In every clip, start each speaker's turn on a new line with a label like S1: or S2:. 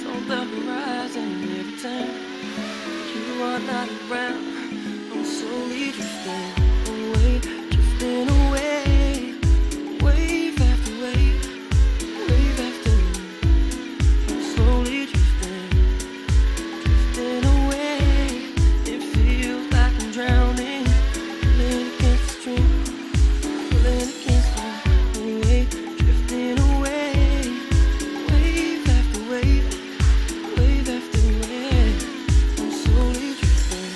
S1: clouds on the horizon. Every time you are not around, I'm slowly drifting away, drifting away. Wave after wave, wave after wave. I'm slowly drifting, drifting away. It feels like I'm drowning, pulling against the stream, pulling against my way, drifting away. Wave after wave, wave after wave. I'm slowly drifting.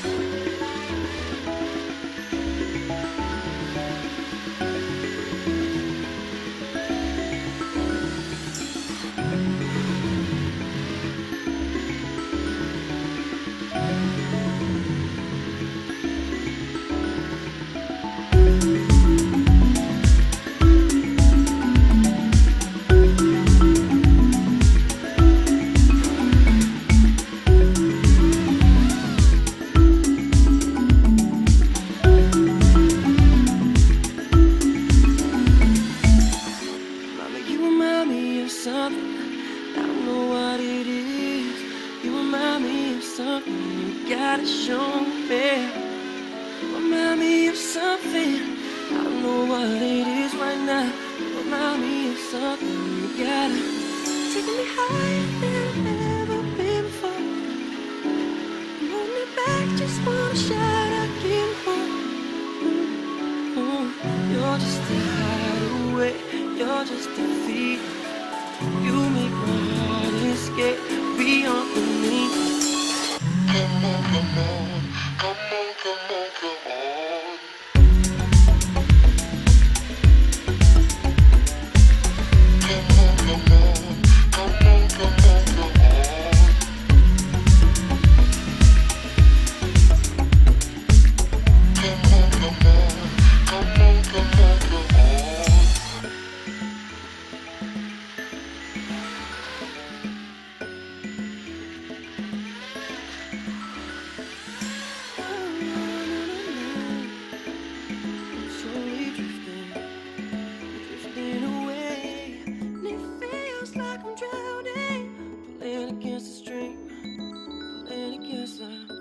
S1: Mama, you remind me of something, I don't know what it is. You remind me of something, you gotta show me. You remind me of something, I don't know what it is right now. You remind me of something, you gotta take me higher than I've ever been before. Hold me back, just wanna shout again more. You're just a hideaway, you're just a thief. You make my heart escape beyond belief. Come on, come on, come on, come on, come on. Come on, come on, come on, come on, come on. Come on, come on, come on, come on, come on. I'm slowly drifting, drifting away, and it feels like I'm drowning, pulling against the stream, pulling against the